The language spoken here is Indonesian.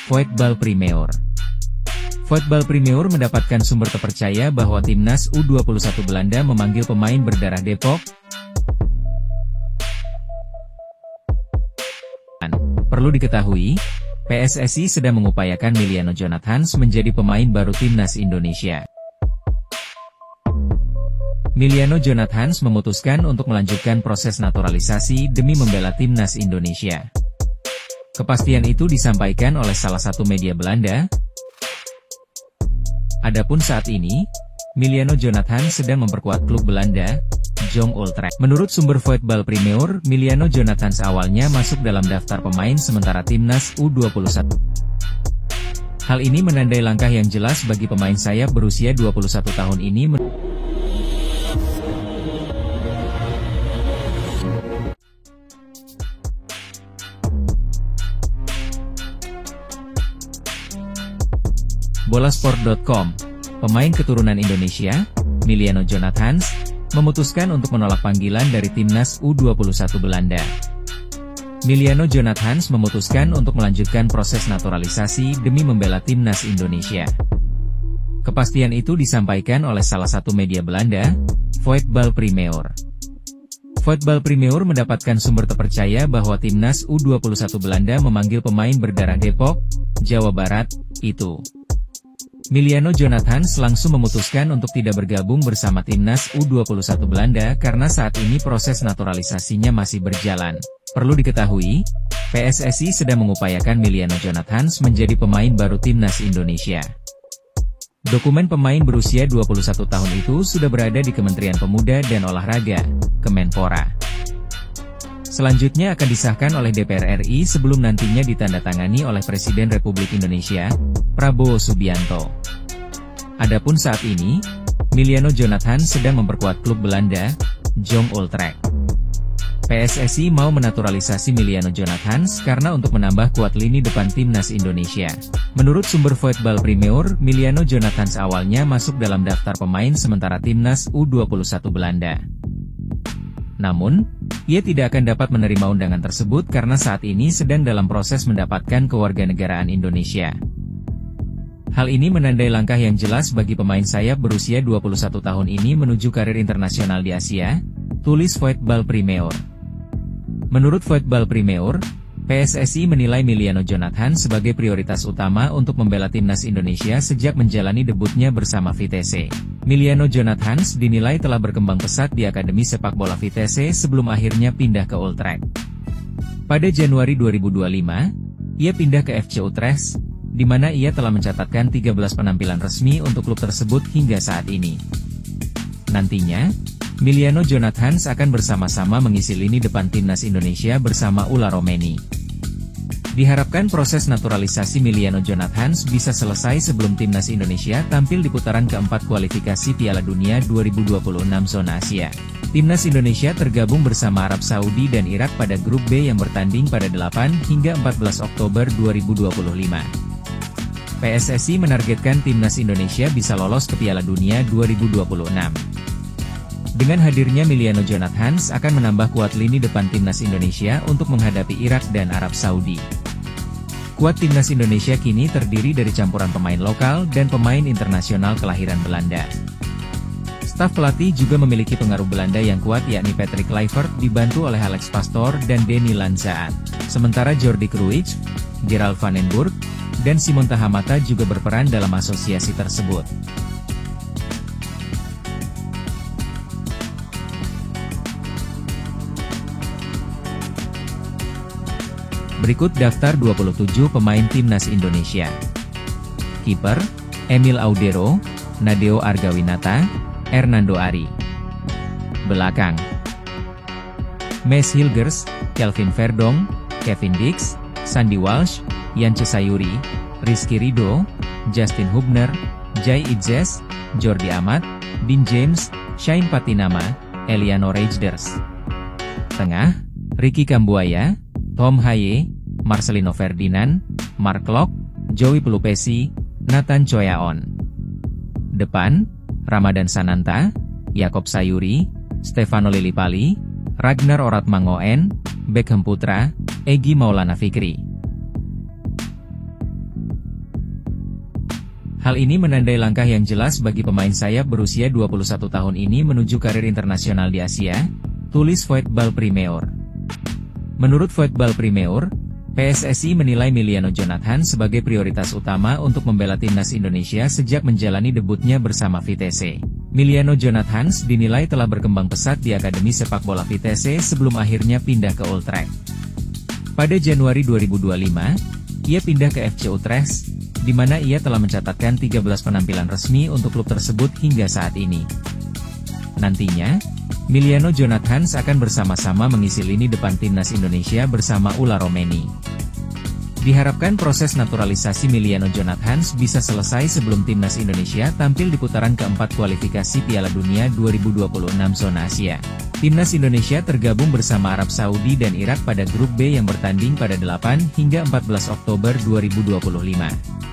Voetbal Primeur. Voetbal Primeur mendapatkan sumber terpercaya bahwa timnas U21 Belanda memanggil pemain berdarah Depok. Perlu diketahui, PSSI sedang mengupayakan Miliano Jonathans menjadi pemain baru timnas Indonesia. Miliano Jonathans memutuskan untuk melanjutkan proses naturalisasi demi membela timnas Indonesia. Kepastian itu disampaikan oleh salah satu media Belanda. Adapun saat ini, Miliano Jonathans sedang memperkuat klub Belanda, Jong Utrecht. Menurut sumber Voetbal Primeur, Miliano Jonathans awalnya masuk dalam daftar pemain sementara timnas U21. Hal ini menandai langkah yang jelas bagi pemain sayap berusia 21 tahun ini. Bolasport.com, pemain keturunan Indonesia, Miliano Jonathans, memutuskan untuk menolak panggilan dari timnas U21 Belanda. Miliano Jonathans memutuskan untuk melanjutkan proses naturalisasi demi membela timnas Indonesia. Kepastian itu disampaikan oleh salah satu media Belanda, Voetbal Primeur. Voetbal Primeur mendapatkan sumber terpercaya bahwa timnas U21 Belanda memanggil pemain berdarah Depok, Jawa Barat, itu. Miliano Jonathans langsung memutuskan untuk tidak bergabung bersama timnas U21 Belanda karena saat ini proses naturalisasinya masih berjalan. Perlu diketahui, PSSI sedang mengupayakan Miliano Jonathans menjadi pemain baru timnas Indonesia. Dokumen pemain berusia 21 tahun itu sudah berada di Kementerian Pemuda dan Olahraga, Kemenpora. Selanjutnya akan disahkan oleh DPR RI sebelum nantinya ditandatangani oleh Presiden Republik Indonesia, Prabowo Subianto. Adapun saat ini, Miliano Jonathans sedang memperkuat klub Belanda, Jong Utrecht. PSSI mau menaturalisasi Miliano Jonathans karena untuk menambah kuat lini depan timnas Indonesia. Menurut sumber Voetbal Primeur, Miliano Jonathans awalnya masuk dalam daftar pemain sementara timnas U21 Belanda. Namun, ia tidak akan dapat menerima undangan tersebut karena saat ini sedang dalam proses mendapatkan kewarganegaraan Indonesia. Hal ini menandai langkah yang jelas bagi pemain sayap berusia 21 tahun ini menuju karir internasional di Asia, tulis Voetbal Primeur. Menurut Voetbal Primeur, PSSI menilai Miliano Jonathans sebagai prioritas utama untuk membela timnas Indonesia sejak menjalani debutnya bersama Vitesse. Miliano Jonathans dinilai telah berkembang pesat di Akademi Sepak Bola Vitesse sebelum akhirnya pindah ke Utrecht. Pada Januari 2025, ia pindah ke FC Utrecht, di mana ia telah mencatatkan 13 penampilan resmi untuk klub tersebut hingga saat ini. Nantinya, Miliano Jonathans akan bersama-sama mengisi lini depan timnas Indonesia bersama Ula Romeni. Diharapkan proses naturalisasi Miliano Jonathans bisa selesai sebelum timnas Indonesia tampil di putaran keempat kualifikasi Piala Dunia 2026 zona Asia. Timnas Indonesia tergabung bersama Arab Saudi dan Irak pada grup B yang bertanding pada 8 hingga 14 Oktober 2025. PSSI menargetkan timnas Indonesia bisa lolos ke Piala Dunia 2026. Dengan hadirnya Miliano Jonathans akan menambah kuat lini depan timnas Indonesia untuk menghadapi Irak dan Arab Saudi. Kuat timnas Indonesia kini terdiri dari campuran pemain lokal dan pemain internasional kelahiran Belanda. Staf pelatih juga memiliki pengaruh Belanda yang kuat yakni Patrick Kluivert dibantu oleh Alex Pastoor dan Denny Lanzaat. Sementara Jordi Cruijff, Gerald van den Burg, dan Simon Tahamata juga berperan dalam asosiasi tersebut. Berikut daftar 27 pemain timnas Indonesia. Kiper, Emil Audero, Nadeo Argawinata, Hernando Ari. Belakang, Maes Hilgers, Kelvin Verdonk, Kevin Dix, Sandy Walsh, Yance Sayuri, Rizky Ridho, Justin Hubner, Jai Idzes, Jordi Amat, Dean James, Shane Patinama, Eliano Rejders. Tengah, Ricky Kambuaya, Tom Haye, Marcelino Ferdinand, Mark Locke, Joey Pelupesi, Nathan Choyaon. Depan, Ramadan Sananta, Yakob Sayuri, Stefano Lillipali, Ragnar Oratmangoen, Beckham Putra, Egy Maulana Fikri. Hal ini menandai langkah yang jelas bagi pemain sayap berusia 21 tahun ini menuju karir internasional di Asia, tulis Football Premier. Menurut Football Premier, PSSI menilai Miliano Jonathan sebagai prioritas utama untuk membela timnas Indonesia sejak menjalani debutnya bersama Vitesse. Miliano Jonathan dinilai telah berkembang pesat di Akademi Sepak Bola Vitesse sebelum akhirnya pindah ke Utrecht. Pada Januari 2025, ia pindah ke FC Utrecht, di mana ia telah mencatatkan 13 penampilan resmi untuk klub tersebut hingga saat ini. Nantinya, Miliano Jonathan akan bersama-sama mengisi lini depan timnas Indonesia bersama Ula Romeni. Diharapkan proses naturalisasi Miliano Jonathan bisa selesai sebelum timnas Indonesia tampil di putaran keempat kualifikasi Piala Dunia 2026 zona Asia. Timnas Indonesia tergabung bersama Arab Saudi dan Irak pada grup B yang bertanding pada 8 hingga 14 Oktober 2025.